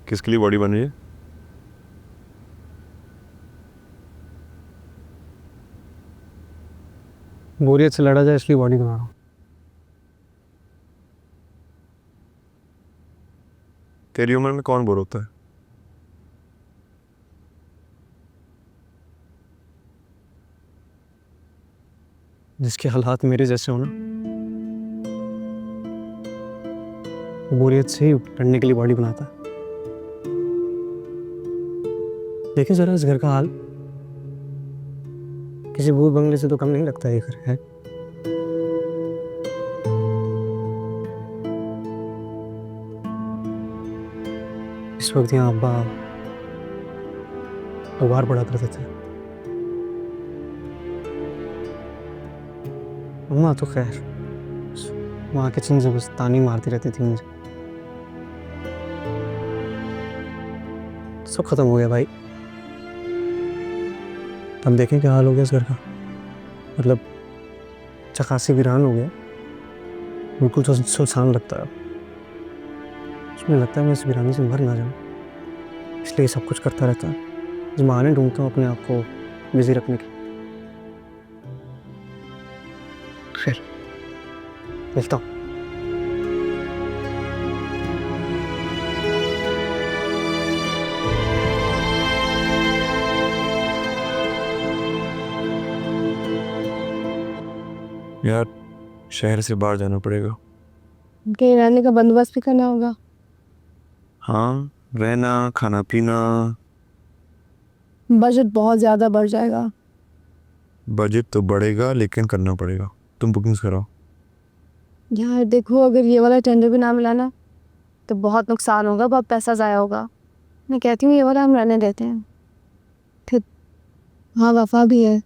किसके लिए बॉडी बन रही है? बोरियत से लड़ा जाए इसलिए बॉडी बना रहा हूँ। तेरी उम्र में कौन बोर होता है? जिसके हालात मेरे जैसे हो ना, वो बोरियत से ही लड़ने के लिए बॉडी बनाता है। देखिए जरा इस घर का हाल, किसी भूत बंगले से तो कम नहीं लगता ये घर है। इस वक्त यहाँ अब्बा अखबार पढ़ा करते थे, अम्मा तो खैर वहाँ किचन से बस तानी मारती रहती थी मुझे। सब खत्म हो गया भाई। अब देखें क्या हाल हो गया इस घर का। मतलब चकासी वीरान हो गया, बिल्कुल तो सुनसान लगता है। उसमें लगता है मैं इस वीरानी से मर ना जाऊं, इसलिए सब कुछ करता रहता है। इस बहाने ढूंढता हूँ अपने आप को बिजी रखने की। खैर मिलता हूँ। यार शहर से बाहर जाना पड़ेगा। कहीं रहने का बंदोबस्त भी करना होगा। हाँ, रहना खाना पीना। बजट बहुत ज्यादा बढ़ जाएगा। बजट तो बढ़ेगा लेकिन करना पड़ेगा। तुम बुकिंग्स कराओ। यार देखो, अगर ये वाला टेंडर भी ना मिला ना तो बहुत नुकसान होगा, बहुत पैसा ज़ाया होगा। मैं कहती हूँ ये वाला हम रहने देते हैं। फिर हाँ, वफा भी है,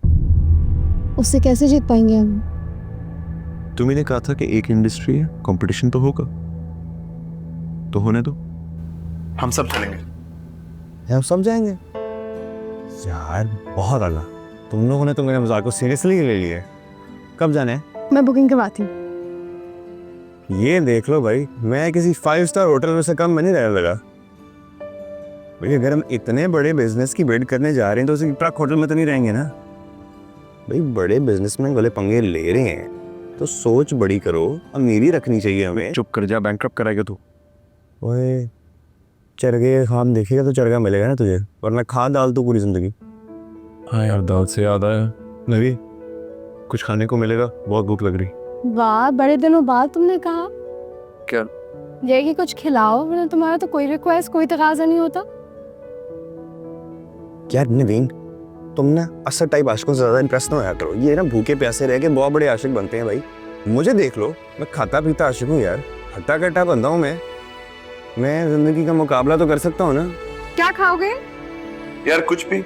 उससे कैसे जीत पाएंगे हम। तुम्ही ने कहा था कि एक इंडस्ट्री है, कंपटीशन तो होगा, तो होने दो, हम सब चलेंगे। हम सब जाएंगे यार। बहुत आला, तुम लोगों ने तो मेरे मजाक को सीरियसली ले लिया है। कब जाने हैं? मैं बुकिंग करवाती हूँ। ये देख लो भाई, मैं किसी 5 स्टार होटल में से कम में नहीं रहने लगा भाई। अगर हम इतने बड़े बिजनेस की बिल्ड करने जा रहे हैं तो उसी ट्रक होटल में तो नहीं रहेंगे ना भाई। बड़े बिजनेसमैन वाले पंगे ले रहे हैं तो सोच बड़ी करो, अमीरी रखनी चाहिए हमें। चुप कर जा, बैंकक्रप्ट कराएगा तू। ओए चरगे खाम देखेगा तो चरगा मिलेगा ना तुझे, वरना खा डाल तू पूरी जिंदगी। हाँ यार, दाल से याद आया, नवी कुछ खाने को मिलेगा, बहुत भूख लग रही। वाह, बड़े दिनों बाद तुमने कहा। क्या? ये कि कुछ खिलाओ, वरना तुम्हारा तो कोई रिक्वेस्ट, कोई तकाजा नहीं होता। यार नवीन, तुम ना असर टाइप आशिकों से ज्यादा इंप्रेस ना होया करो। ये ना भूखे प्यासे रह के बहुत बड़े आशिक बनते हैं भाई। मुझे देख लो, मैं खाता पीता आशिक हूँ यार, हट्टा कट्टा बंदा हूँ मैं जिंदगी का मुकाबला तो कर सकता हूँ ना। क्या खाओगे? यार कुछ भी,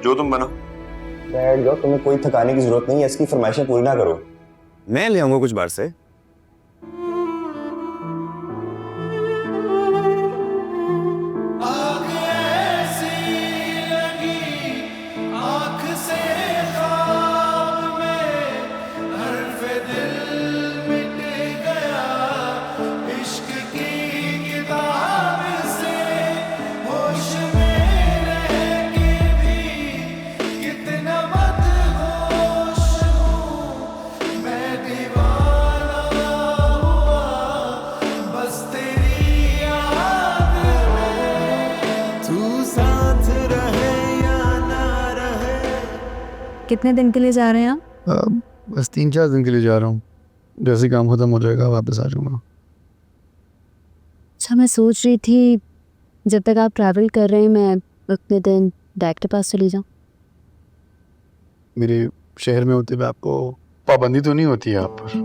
जो तुम बनाओ। बैठ जाओ, तुम्हें कोई थकाने की जरूरत नहीं है, इसकी फरमाइशें पूरी ना करो, मैं ले आऊंगा कुछ बाहर से। कितने दिन के लिए जा रहे हैं आप? बस 3-4 दिन के लिए जा रहा हूँ, जैसे काम खत्म हो जाएगा वापस आ जाऊँगा। अच्छा, मैं सोच रही थी जब तक आप ट्रैवल कर रहे हैं मैं उतने दिन डैड के पास चली जाऊँ। मेरे शहर में होते हुए आपको पाबंदी तो नहीं होती है आप पर?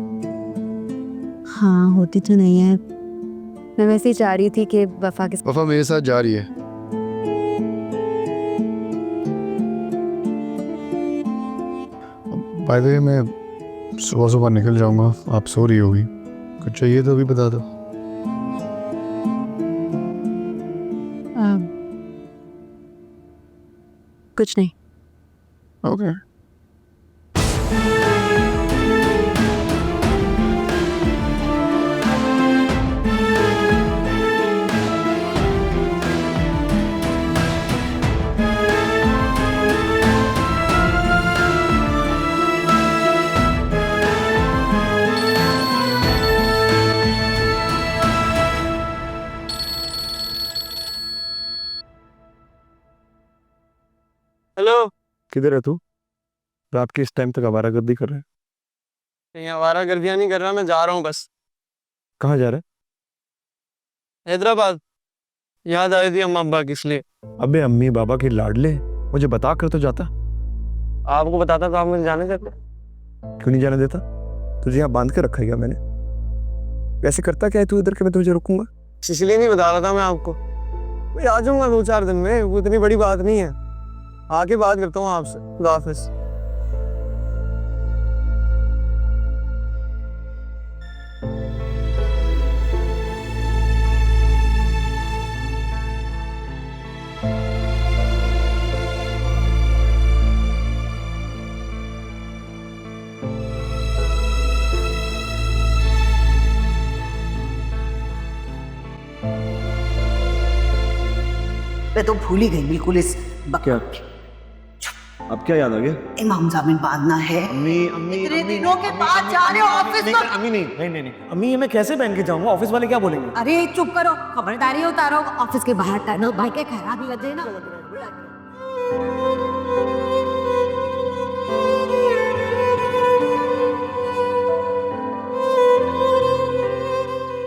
हाँ, होती तो नहीं है। मैं वैसे ही चाह रही थी कि वफा के वफा मेरे साथ जा रही है। बाय द वे, मैं सुबह सुबह निकल जाऊंगा, आप सो रही होगी, कुछ चाहिए तो भी बता दो। कुछ नहीं। ओके। हेलो। किधर है तू? रात के इस टाइम तक आवारागर्दी कर रहा है? कहीं आवारा गर्दियाँ नहीं कर रहा, मैं जा रहा हूँ बस। कहाँ जा रहा हैदराबाद। याद आई थी अम्मा अब्बा की, इसलिए। है? अबे अम्मी बाबा के लाडले, मुझे बता कर तो जाता। आपको बताता तो आप मुझे जाने देते। क्यों नहीं जाने देता? तुझे यहाँ बांध के रखा है क्या मैंने? वैसे करता क्या है तू इधर के मैं तुझे रुकूंगा? इसलिए नहीं बता रहा था मैं आपको। मैं आ जाऊंगा 2-4 दिन में, वो इतनी बड़ी बात नहीं है। आके बात करता हूँ आपसे। खुदा हाफिज। मैं तो भूल ही गई बिल्कुल इस क्या? अब क्या याद आ गया? इमाम जामिन बांधना है। अम्मी अम्मी इतने दिनों के बाद जा रहे हो ऑफिस में। अम्मी नहीं अम्मी, ये मैं कैसे पहन के जाऊंगा? ऑफिस वाले क्या बोलेंगे? अरे चुप करो, खबरदारी उतारो। ऑफिस के बाहर टर्नल भाई के खराब लग जाए ना।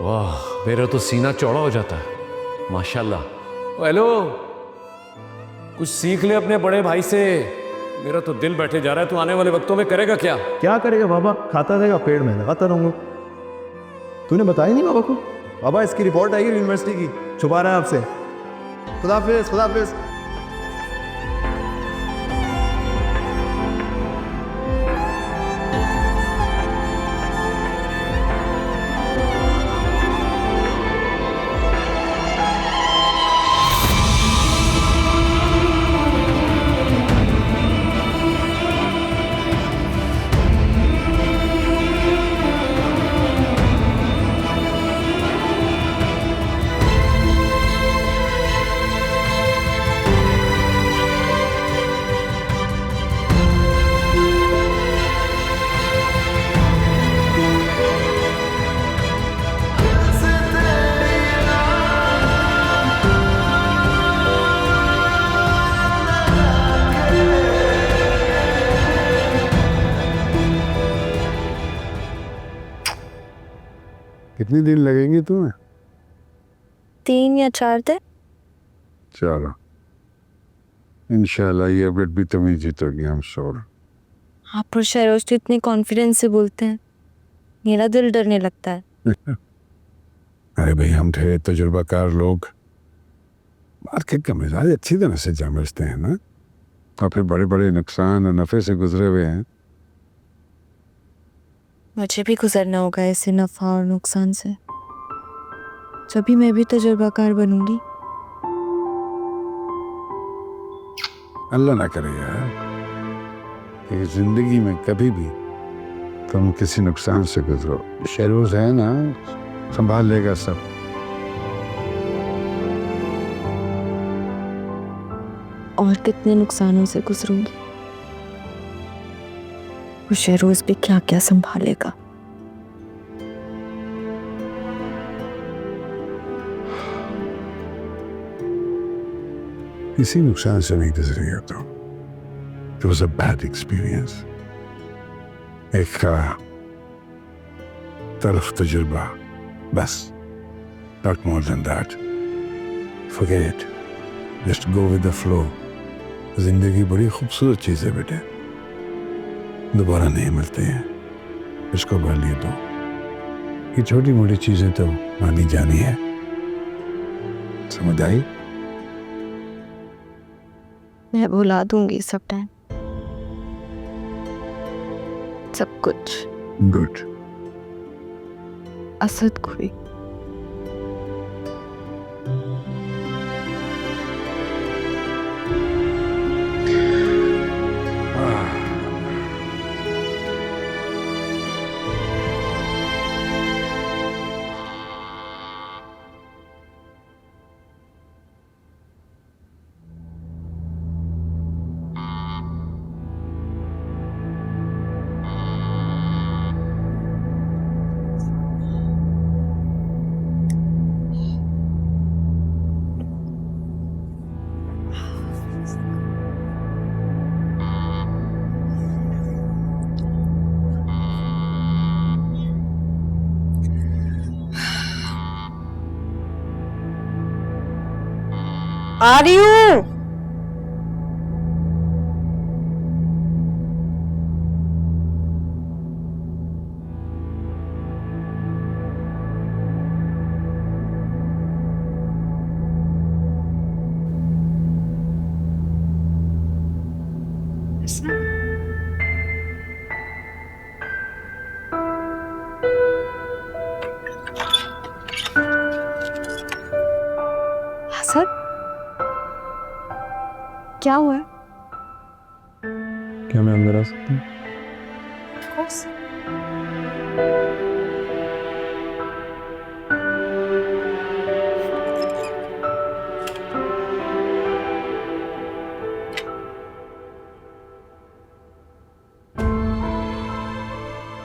वाह, मेरा तो सीना चौड़ा हो जाता है। माशाल्लाह। हेलो, कुछ सीख ले अपने बड़े भाई से। मेरा तो दिल बैठे जा रहा है। तू आने वाले वक्तों में करेगा क्या? क्या करेगा बाबा? खाता रहेगा, पेड़ में लगाता रहूंगा। तूने बताया नहीं बाबा को? बाबा इसकी रिपोर्ट आएगी यूनिवर्सिटी की, छुपा रहा है आपसे। खुदाफिज खुदाफिज। कितने दिन लगेंगे तुम्हें? 3 या 4 दिन। चलो, इंशाल्लाह ये अपडेट भी तुम ही जीतोगी। हम श्योर। आप और शहरोज तो इतने कॉन्फिडेंस से बोलते हैं, मेरा दिल डरने लगता है। अरे भाई, हम थे तजुर्बाकार लोग, मार्केट का मिजाज अच्छी तरह से समझते हैं ना, और फिर बड़े बड़े नुकसान और नफे से गुजरे हुए हैं। मुझे भी गुजरना होगा ऐसे नफा और नुकसान से, जब भी मैं भी तजुर्बाकार बनूंगी। अल्लाह ना करे यार कि जिंदगी में कभी भी तुम किसी नुकसान से गुजरो। शेरोज है ना, संभाल लेगा सब। और कितने नुकसानों से गुजरूंगी, वो शहरोज भी क्या क्या संभालेगा। किसी नुकसान से नहीं गुजरेगा तो। It was a bad experience. एक तलख तजुर्बा, बस। Not more than that. Forget it. Just go with the flow. जिंदगी बड़ी खूबसूरत चीज है बेटे, दोबारा नहीं मिलते हैं। इसको भर लिए तो ये छोटी मोटी चीजें तो मानी जानी है। समझ आई? मैं भुला दूंगी सब टाइम, सब कुछ। गुड। असद को भी। आ रही हूँ। हसन, क्या हुआ है? क्या मैं अंदर आ सकता हूँ?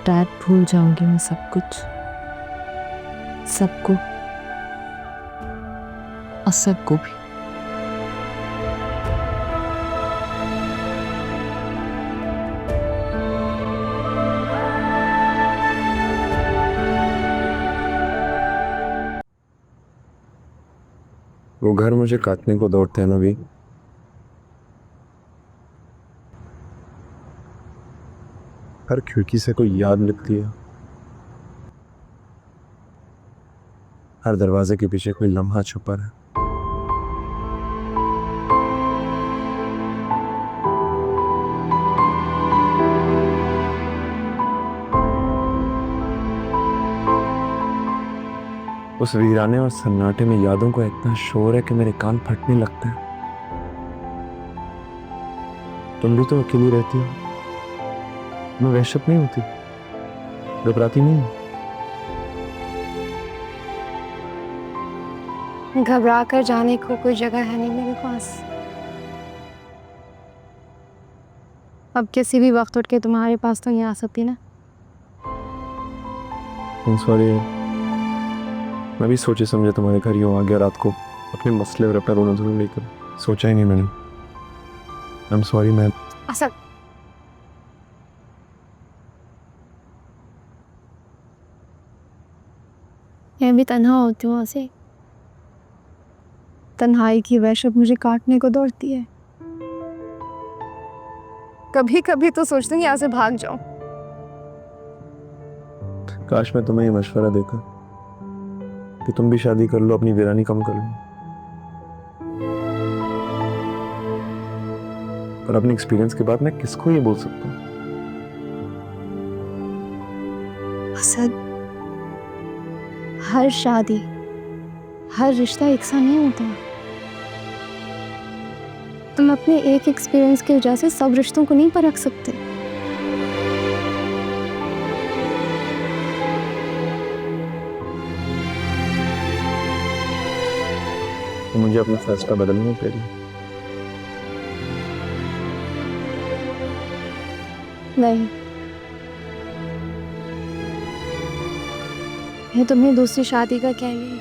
डैड, भूल जाऊंगी मैं सब कुछ, सबको और सबको भी। वो घर मुझे काटने को दौड़ते हैं ना भी। हर खिड़की से कोई याद निकलती है, हर दरवाजे के पीछे कोई लम्हा छुपा है। उस वीराने और सन्नाटे में यादों का इतना शोर है कि मेरे कान फटने लगते हैं। तुम भी तो अकेली रहती हो, मैं वहशत नहीं होती, घबराती नहीं हूँ। घबरा कर जाने को कोई जगह है नहीं मेरे पास। अब किसी भी वक्त उठ के तुम्हारे पास तो यहाँ आ सकती ना। सॉरी, मैं भी सोचे समझे तुम्हारे घर यूँ आ गया रात को अपने मसले और अपना रोना धोना लेकर। सोचा ही नहीं मैंने। I am sorry ma'am. Asad, मैं भी तन्हा होती हूँ ऐसे। तन्हाई की वहशत मुझे काटने को दौड़ती है। कभी कभी तो सोचती हूँ यहाँ से भाग जाऊं। काश मैं तुम्हें ये मशवरा देकर कि तुम भी शादी कर लो, अपनी वीरानी कम कर लो। पर अपने एक्सपीरियंस के बाद मैं किसको ये बोल सकता हूँ? असद, हर शादी, हर रिश्ता एक सा नहीं होता। तुम अपने एक एक्सपीरियंस की वजह से सब रिश्तों को नहीं परख सकते। तो मुझे अपना फैसला बदलना पड़ेगा। नहीं, मैं तुम्हें दूसरी शादी का कह रही हूँ।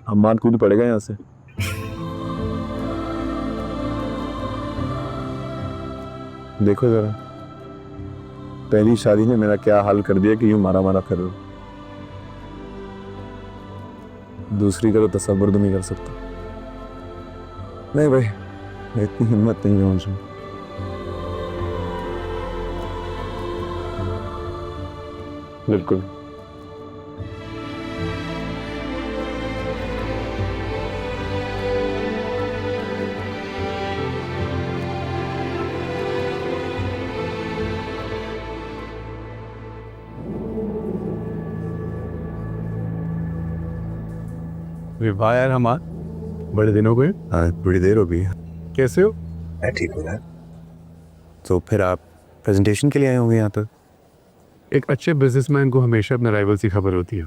हम मान कूद पड़ेगा यहाँ से। देखो जरा, पहली शादी ने मेरा क्या हाल कर दिया कि यूं मारा मारा कर रहे हो। दूसरी का तो तसव्वुर तो नहीं कर सकता। नहीं भाई, इतनी हिम्मत नहीं है मुझे। बिल्कुल। वाह यार, हमार बड़े दिन हो गए। हाँ, बड़ी देर हो गई। कैसे हो? मैं ठीक हूँ यार। तो फिर आप प्रेजेंटेशन के लिए आए होंगे यहाँ तक? एक अच्छे बिजनेसमैन को हमेशा अपने राइवल की खबर होती है।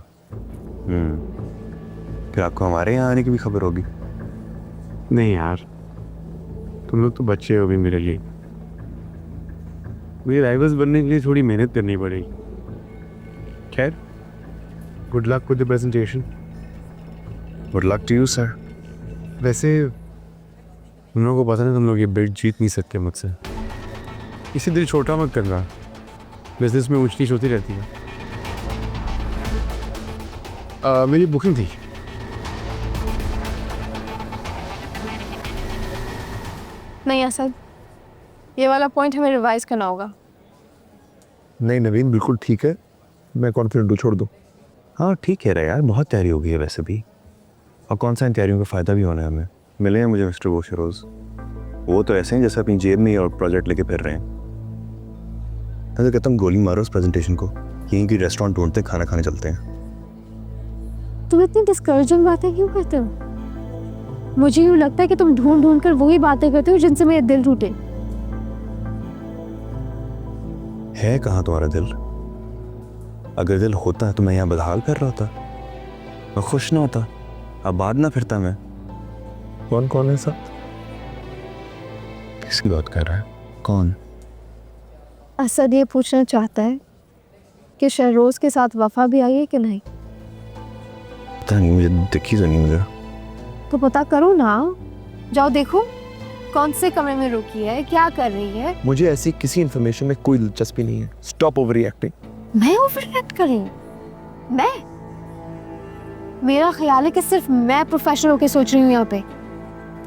फिर आपको हमारे यहाँ आने की भी खबर होगी। नहीं यार, तुम लोग तो बच्चे हो भी मेरे लिए। मुझे राइवल्स बनने के लिए थोड़ी मेहनत करनी पड़ेगी। खैर, good luck with the presentation. Good luck to you sir. वैसे तुम लोगों को पता नहीं, तुम लोग ये बिड जीत नहीं सकते मुझसे। इसी दिल छोटा मत करना, बिजनेस में ऊंच नीच होती रहती है। मेरी बुकिंग थी। नहीं असद, ये वाला पॉइंट हमें रिवाइज करना होगा। नहीं नवीन, बिल्कुल ठीक है, मैं कॉन्फिडेंट हूँ, छोड़ दो। हाँ ठीक है रे यार, बहुत तैयारी हो गई है वैसे भी, और कौन सा इन तैयारियों का फ़ायदा भी होना है हमें। मिले हैं मुझे मिस्टर घोष रोज़, वो तो ऐसे हैं जैसे अपनी जेब में ही और प्रोजेक्ट लेके फिर रहे हैं। मैं तो कहता हूँ गोली मारो उस प्रेजेंटेशन को, यहीं की रेस्टोरेंट ढूंढते खाना खाने चलते हैं। तुम इतनी डिस्करेजिंग बातें क्यों करते हो? मुझे यूँ लगता है कि तुम ढूंढ ढूंढ कर वही बातें करते हो जिनसे मेरे दिल टूटे। है कहाँ तुम्हारा दिल? अगर दिल होता है तो मैं यहाँ बदहाल कर रहा होता, मैं खुश ना होता, आबाद ना फिरता मैं। कौन कौन है साथ? किसकी बात कर रहा है? कौन? असद ये पूछना चाहता है कि शहरोज के साथ वफा भी आई है कि नहीं। पता नहीं, मुझे दिखी तो नहीं मुझे। तो पता करो ना, जाओ देखो कौन से कमरे में रुकी है, क्या कर रही है। मुझे ऐसी किसी इन्फॉर्मेशन में कोई दिलचस्पी नहीं है। Stop over reacting. मैं ओवररिएक्ट कर रही हूँ? मैं? मेरा ख्याल है कि सिर्फ मैं प्रोफेशनल होकर सोच रही हूँ यहाँ पे।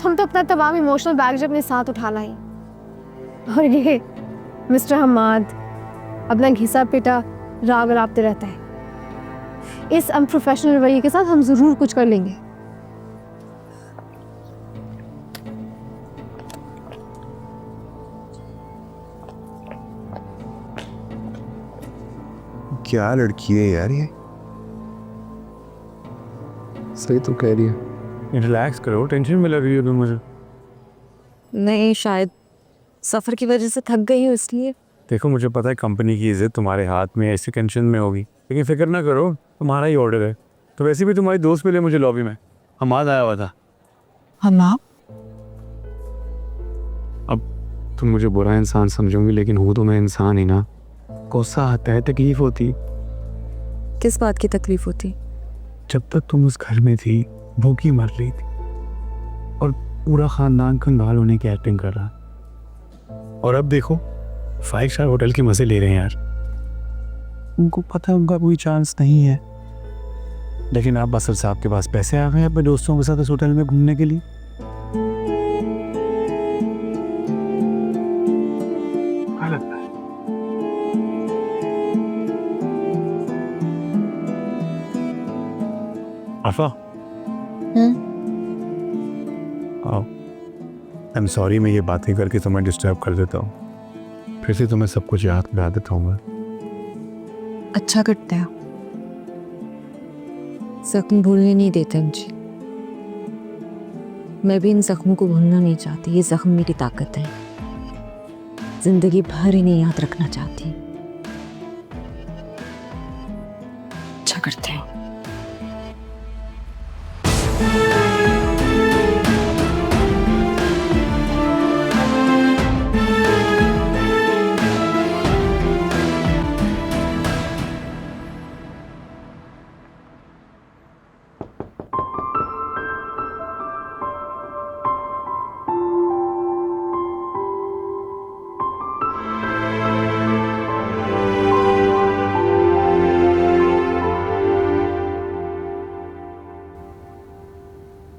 तुम तो अपना तमाम इमोशनल बैग अपने साथ उठा लाई, और ये मिस्टर हमाद अपना घिसा पिटा राग राबते रहता है। इस अनप्रोफेशनल रवैये के साथ हम जरूर कुछ कर लेंगे। क्या लड़की है यार ये। सही तो कह रही है। रिलैक्स करो, टेंशन में लग रही हो तुम मुझे। नहीं, शायद सफ़र की वजह से थक गई हूँ इसलिए। देखो मुझे पता है कंपनी की इज्जत तुम्हारे हाथ में, ऐसी टेंशन में होगी, लेकिन फिक्र ना करो, तुम्हारा ही ऑर्डर है। तो वैसे भी तुम्हारी दोस्त मिले मुझे लॉबी में, हमाद आया हुआ था। हमाद? अब तुम मुझे बुरा इंसान समझोगी, लेकिन हूँ तो मैं इंसान ही ना। गुस्सा आता है, तकलीफ होती। किस बात की तकलीफ होती? जब तक तुम उस घर में थी भूखी मर रही थी, और पूरा खानदान कंगाल होने की एक्टिंग कर रहा, और अब देखो 5 स्टार होटल के मजे ले रहे हैं यार। उनको पता है उनका कोई चांस नहीं है, लेकिन अब असद साहब के पास पैसे आ गए अपने दोस्तों के साथ इस होटल में घूमने के लिए। क्या लगता है? आफा, आओ। आई एम सॉरी, मैं ये बातें करके तुम्हें डिस्टर्ब कर देता हूँ। फिर से तुम्हें सब कुछ याद दिला देता हूँ मैं। अच्छा करते हैं, जख्म भूलने नहीं देते मुझे। मैं भी इन जख्मों को भूलना नहीं चाहती। ये जख्म मेरी ताकत है, जिंदगी भर इन्हें याद रखना चाहती। अच्छा करते हैं।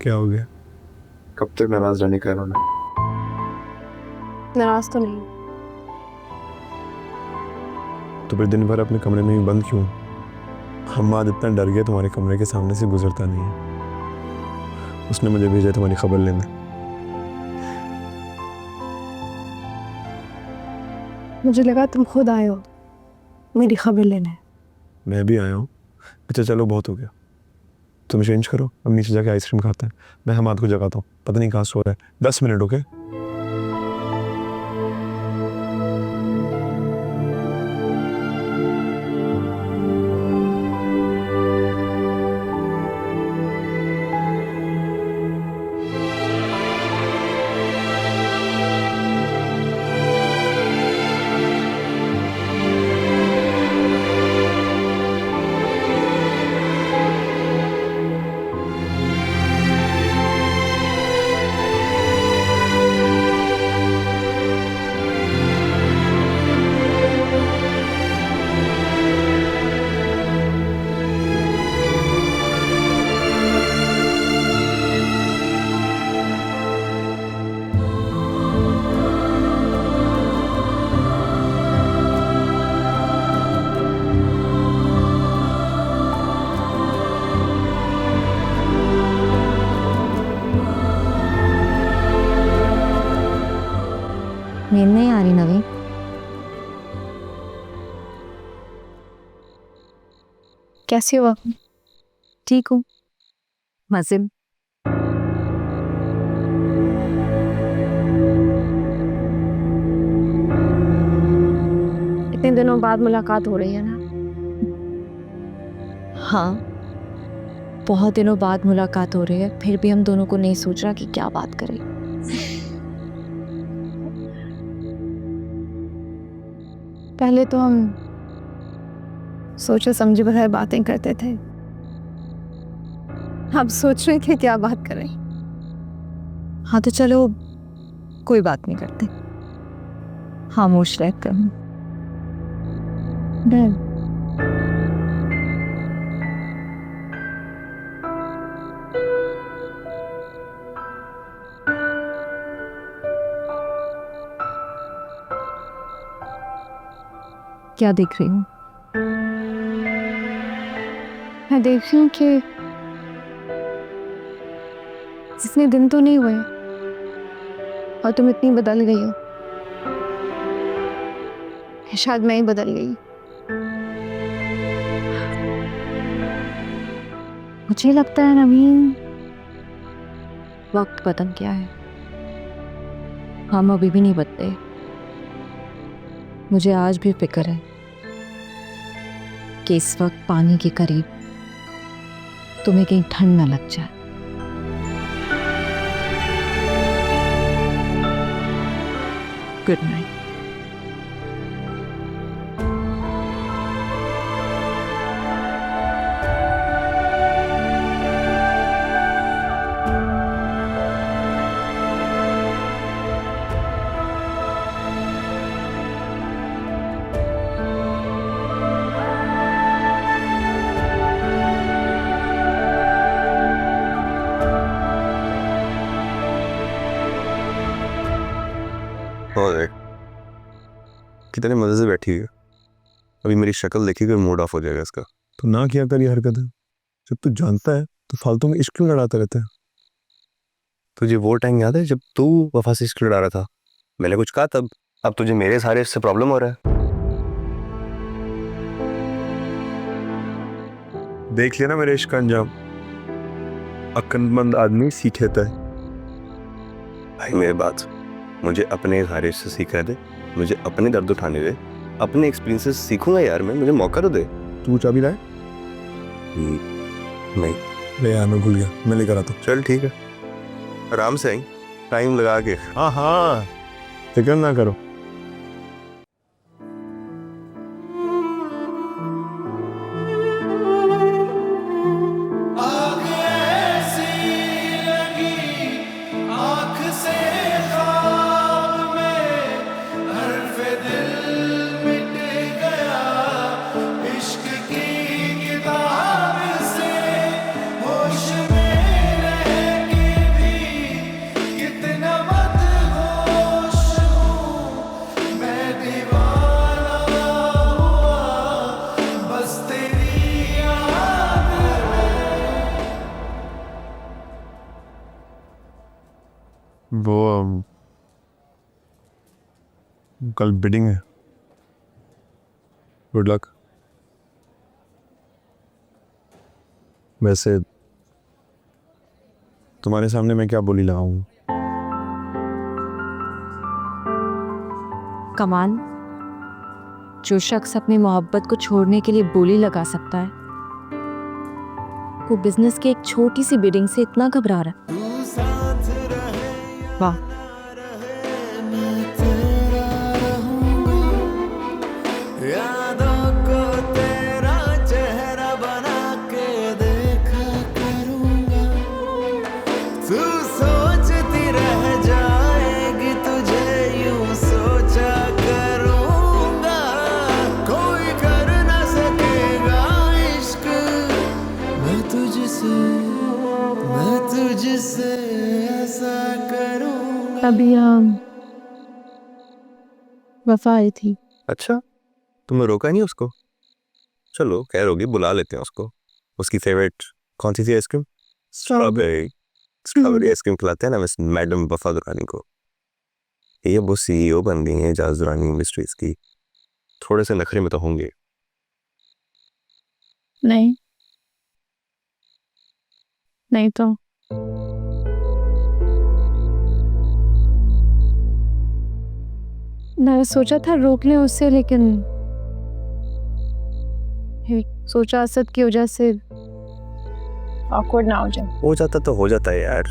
क्या हो गया? कब तक नाराज रहने का इन्होंने? नाराज तो नहीं। तो फिर दिन भर अपने कमरे में ही बंद क्यों? हमाद इतना डर गया तुम्हारे कमरे के सामने से गुजरता नहीं है। उसने मुझे भेजा तुम्हारी खबर लेने। मुझे लगा तुम खुद आए हो मेरी खबर लेने। मैं भी आया हूँ। अच्छा चलो, बहुत हो गया, तुम चेंज करो, अब नीचे जाके आइसक्रीम खाते हैं। मैं हमाद को जगाता हूँ, पता नहीं कहाँ सो रहा है। 10 मिनट ओके? नींद नहीं आ रही नवीन? कैसी हो आप? ठीक हूँ, मजे में। इतने दिनों बाद मुलाकात हो रही है ना? हाँ, बहुत दिनों बाद मुलाकात हो रही है, फिर भी हम दोनों को नहीं सोच रहा कि क्या बात करें। पहले तो हम सोचे समझे बगैर बातें करते थे, अब सोच रहे थे क्या बात करें। हाँ तो चलो कोई बात नहीं करते, खामोश रहते हैं। क्या देख रही हूँ? मैं देख रही हूँ कि जितने दिन तो नहीं हुए और तुम इतनी बदल गई हो। शायद मैं ही बदल गई। मुझे लगता है नवीन, वक्त बदल गया है, हम अभी भी नहीं बदले। मुझे आज भी फिक्र है कि इस वक्त पानी के करीब तुम्हें कहीं ठंड न लग जाए। Good night. और देख कितने मजे से बैठी है, अभी मेरी शक्ल देखी कर मूड ऑफ हो जाएगा इसका। तो ना किया कर ये हरकत है। जब तू जानता है तो फालतू में इश्क क्यों लड़ाता रहता है? तुझे वो टाइम याद है जब तू वफा से इश्क लड़ा रहा था? मैंने कुछ कहा तब, अब तुझे मेरे सारे इससे प्रॉब्लम हो रहा है। देख लिया ना मेरे इश्क का अंजाम। अक्लमंद आदमी सीख लेता है। भाई मेरी बात, मुझे अपने इजहार से सीखने दे, मुझे अपने दर्द उठाने दे, अपने एक्सपीरियंसेस सीखूंगा यार मैं, मुझे मौका तो दे। तू चाबी लाए? नहीं। ले यार, मैं भूल गया, मैं लेकर आता हूँ। चल ठीक है, आराम से आई, टाइम लगा के। हाँ हाँ, फिक्र ना करो। वो कल बिडिंग है, गुड लक। वैसे तुम्हारे सामने मैं क्या बोली लगाऊं? कमाल, जो शख्स अपनी मोहब्बत को छोड़ने के लिए बोली लगा सकता है, वो बिजनेस की एक छोटी सी बिडिंग से इतना घबरा रहा है। वाह, अभी वफा आई थी। अच्छा, तुमने रोका नहीं उसको? चलो खैर होगी, बुला लेते हैं उसको। उसकी फेवरेट कौन सी थी आइसक्रीम? स्ट्रॉबेरी। स्ट्रॉबेरी आइसक्रीम खिलाते हैं ना मिस मैडम वफा दुरानी को। ये वो सीईओ बन गई हैं एजाज दुरानी इंडस्ट्रीज की, थोड़े से नखरे में तो होंगे। नहीं, नहीं तो मैं सोचा था रोक लें उससे, लेकिन फिर सोचा असद की वजह से awkward ना हो जाए। हो जाता तो हो जाता है यार,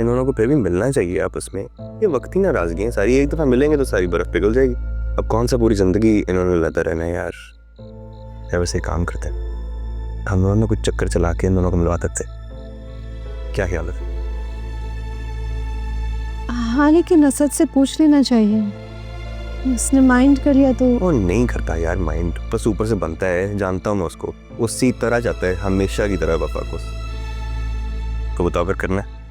इन दोनों को फिर भी मिलना चाहिए आपस में। ये वक्त ही नाराजगी है सारी, एक दफा मिलेंगे तो सारी बर्फ पिघल जाएगी। अब कौन सा पूरी जिंदगी इन्होंने लगा रहना है यार। या वैसे एक काम करते हैं, हम दोनों कुछ चक्कर चला के इन दोनों को मिलवा सकते हैं, क्या ख्याल है? हाँ, लेकिन असद से पूछ लेना चाहिए, उसने माइंड कर लिया तो। वो नहीं करता यार माइंड, बस ऊपर से बनता है, जानता हूँ मैं उसको, वो सी तरह जाता है हमेशा की तरह वफा को। तो बताओ फिर करना है,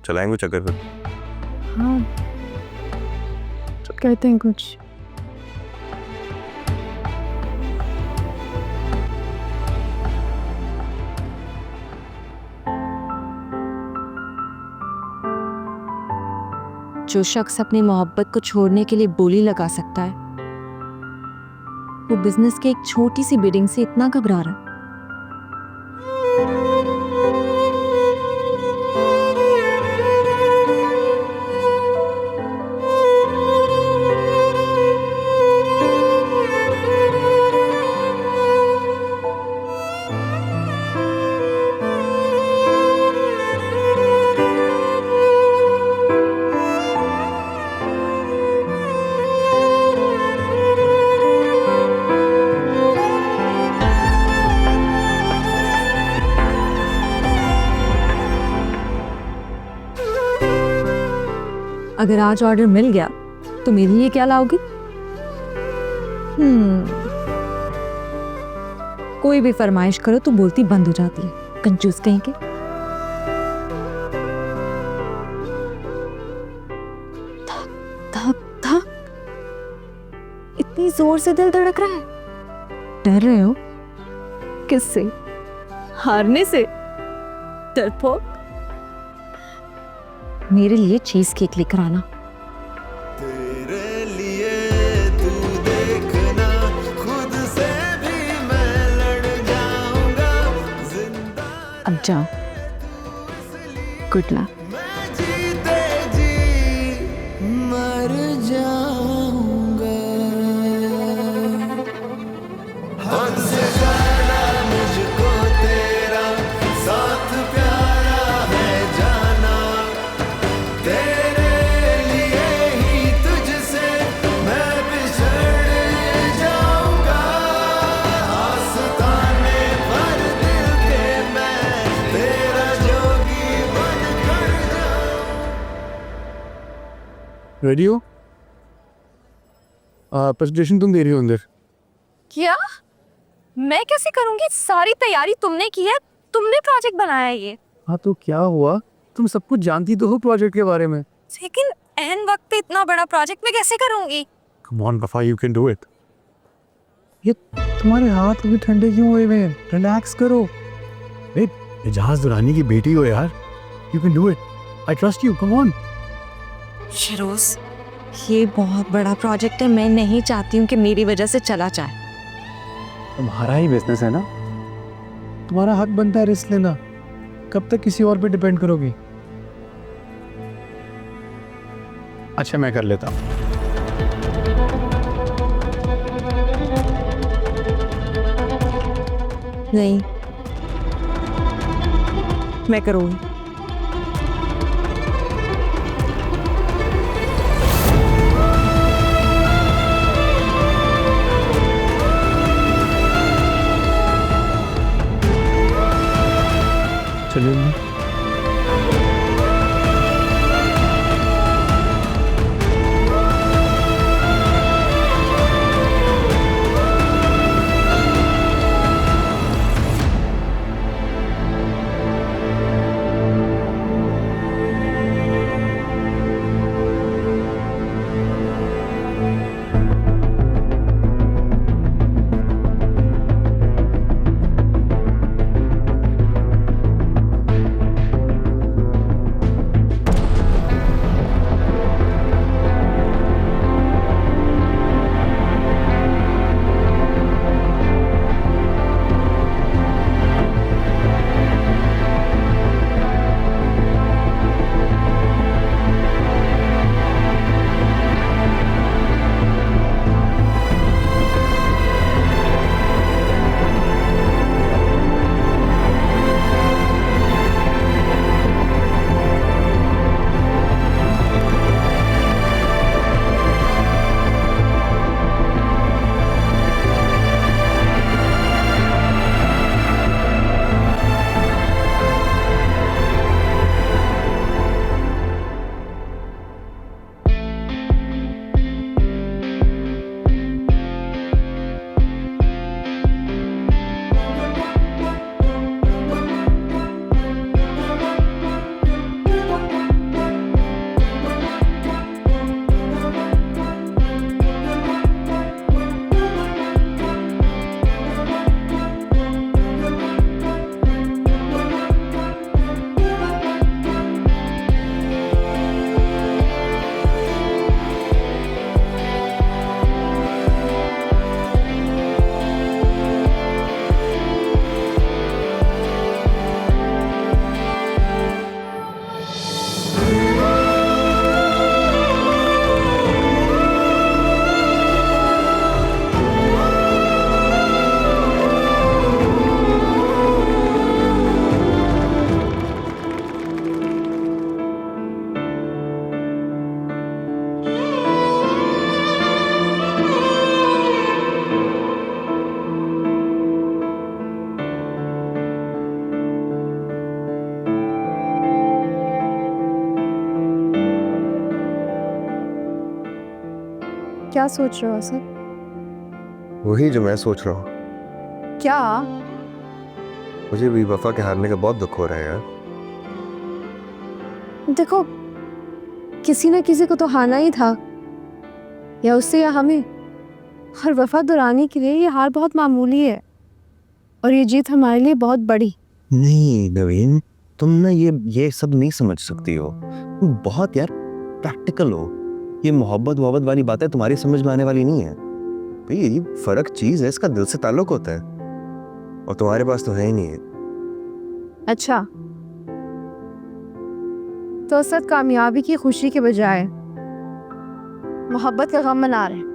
चलाएंगे चक्कर फिर? हाँ, कहते हैं कुछ। जो शख्स अपनी मोहब्बत को छोड़ने के लिए बोली लगा सकता है, वो बिजनेस के एक छोटी सी बिडिंग से इतना घबरा रहा है। अगर आज ऑर्डर मिल गया तो मेरे लिए क्या लाओगी? कोई भी फरमाइश करो तो बोलती बंद हो जाती है, कंजूस कहीं के। धक धक, इतनी जोर से दिल धड़क रहा है। डर रहे हो? किससे? हारने से? डरपोक। मेरे लिए चीज केक लेकर आना। तेरे लिए तू देखना, खुद से भी मैं लड़ जाऊंगा, जिंदा अब जाओ, गुड लक। मैं जीते जी मर जाऊंगा। हद से ज्यादा मुझको तेरा साथ प्यारा है जाना, तेरे लिए ही तुझसे मैं बिछड़ जाऊंगा। आस्ताने पर दिल के मैं तेरा जोगी बन कर जाऊं। रेडी हो? प्रेजेंटेशन तुम दे रही हो अंदर। क्या? मैं कैसे करूंगी? सारी तैयारी तुमने की है, तुमने प्रोजेक्ट बनाया है ये। हाँ तो क्या हुआ, तुम सब कुछ जानती तो हो प्रोजेक्ट के बारे में। लेकिन एन वक्त पे इतना बड़ा प्रोजेक्ट मैं कैसे करूंगी? कम ऑन वफा, यू कैन डू इट। ये तुम्हारे हाथ अभी ठंडे क्यों हुए हैं? रिलैक्स करो। एजाज दुरानी की बेटी हो यार, you can do it, I trust you, come on. शिरोज, ये बहुत बड़ा प्रोजेक्ट है, मैं नहीं चाहती हूँ कि मेरी वजह से चला जाए। तुम्हारा ही बिजनेस है ना, तुम्हारा हक बनता है रिस्क लेना। कब तक किसी और पे डिपेंड करोगी? अच्छा मैं कर लेता हूँ। नहीं, मैं करूँगी। चलिए। क्या सोच रहे हो सर? वही जो मैं सोच रहा हूँ। क्या? मुझे भी वफा के हारने का बहुत दुख हो रहा है यार। देखो, किसी न किसी को तो हारना ही था, या उससे या हमें। और वफा दुरानी के लिए ये हार बहुत मामूली है, और ये जीत हमारे लिए बहुत बड़ी। नहीं नवीन, तुम ना ये सब नहीं समझ सकती हो। तुम बहुत यार प्रैक्टिकल हो। ये मोहब्बत वाली बातें तुम्हारी समझ में आने वाली नहीं है भाई। ये फर्क चीज है, इसका दिल से ताल्लुक होता है, और तुम्हारे पास तो है ही नहीं है। अच्छा, तो असद कामयाबी की खुशी के बजाय मोहब्बत का गम मना रहे हैं।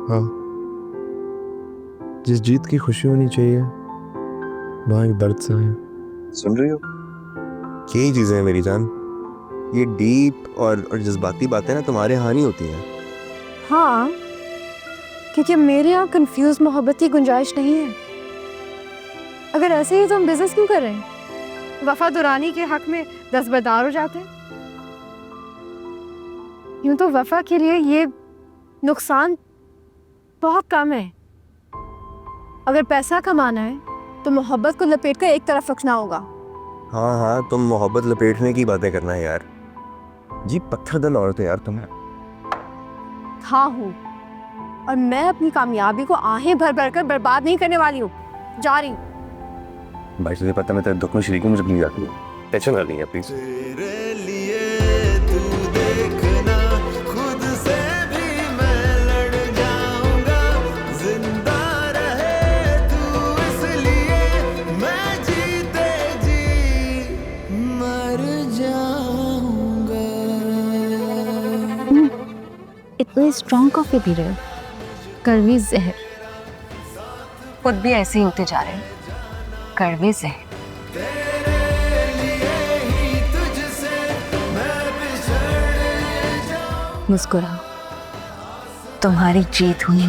हाँ, जिस जीत की खुशी होनी चाहिए वहाँ एक दर्द सा है। सुन रही हो? यही चीजें हैं मेरी जान। ये डीप और जज्बाती बातें ना तुम्हारे यहाँ नहीं होती हैं। हाँ, क्योंकि मेरे यहाँ कंफ्यूज मोहब्बत की गुंजाइश नहीं है। अगर ऐसे ही तो हम बिजनेस क्यों कर रहे हैं? वफा दुरानी के हक में दस्तबरदार हो जाते हैं। यूं तो वफा के लिए ये नुकसान बहुत कम है। अगर पैसा कमाना है तो मोहब्बत को लपेट कर एक तरफ रखना होगा। हाँ हाँ, तुम मोहब्बत लपेटने की बातें करना है यार। जी पत्थर दिल औरत है यार तुम। हाँ हूँ, और मैं अपनी कामयाबी को आहें भर भर कर बर्बाद नहीं करने वाली हूँ। जा रही हूँ। भाई तुझे पता मैं तेरे दुख में शरीक हूँ, मुझे प्लीज जाती है। टेंशन कर नहीं है प्लीज। तेरे लिए तू देखना, खुद से भी मैं लड़ जाऊंगा। जिंदा रहे तू इसलिए, मैं जीते जी मर जाऊंगा। इतनी स्ट्रॉन्ग कॉफी पी रहे हो, कड़वी जहर। खुद भी ऐसे ही होते जा रहे हैं, कड़वी जहर। तेरे लिए ही तुझसे मैं बिछड़ जाऊं। मुस्कुराओ, तुम्हारी जीत हुई।